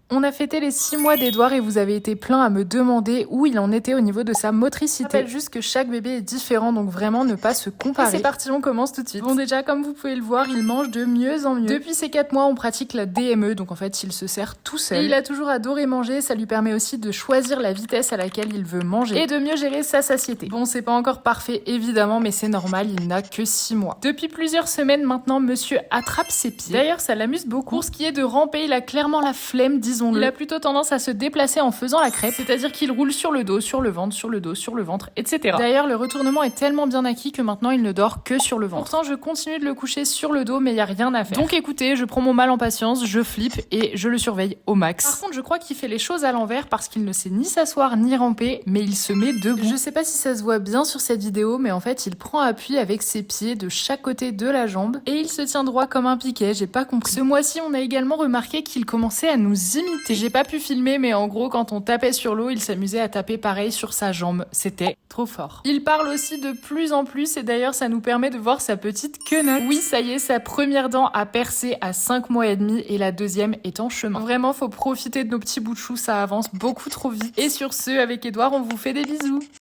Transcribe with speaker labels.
Speaker 1: On a fêté les 6 mois d'Edouard et vous avez été plein à me demander où il en était au niveau de sa motricité. Je rappelle juste que chaque bébé est différent, donc vraiment ne pas se comparer. Et c'est parti, on commence tout de suite. Bon, déjà, comme vous pouvez le voir, il mange de mieux en mieux. Depuis ses 4 mois, on pratique la DME, donc en fait, il se sert tout seul. Et il a toujours adoré manger, ça lui permet aussi de choisir la vitesse à laquelle il veut manger et de mieux gérer sa satiété. Bon, c'est pas encore parfait, évidemment, mais c'est normal, il n'a que 6 mois. Depuis plusieurs semaines maintenant, monsieur attrape ses pieds. D'ailleurs, ça l'amuse beaucoup. Pour ce qui est de ramper, il a clairement la flemme, disons-le. Il a plutôt tendance à se déplacer en faisant la crêpe, c'est-à-dire qu'il roule sur le dos, sur le ventre, sur le dos, sur le ventre, etc. D'ailleurs, le retournement est tellement bien acquis que maintenant il ne dort que sur le ventre. Pourtant, je continue de le coucher sur le dos, mais il y a rien à faire. Donc écoutez, je prends mon mal en patience, je flippe et je le surveille au max. Par contre, je crois qu'il fait les choses à l'envers parce qu'il ne sait ni s'asseoir ni ramper, mais il se met debout. Je sais pas si ça se voit bien sur cette vidéo, mais en fait, il prend appui avec ses pieds de chaque côté de la jambe et il se tient droit comme un piquet, j'ai pas compris. Ce mois-ci, on a également remarqué qu'il commençait à nous imiter. J'ai pas pu filmer, mais en gros, quand on tapait sur l'eau, il s'amusait à taper pareil sur sa jambe. C'était trop fort. Il parle aussi de plus en plus et d'ailleurs, ça nous permet de voir sa petite quenotte. Oui, ça y est, sa première dent a percé à 5 mois et demi et la deuxième est en chemin. Vraiment, faut profiter de nos petits bouts de chou, ça avance beaucoup trop vite. Et sur ce, avec Edouard, on vous fait des bisous.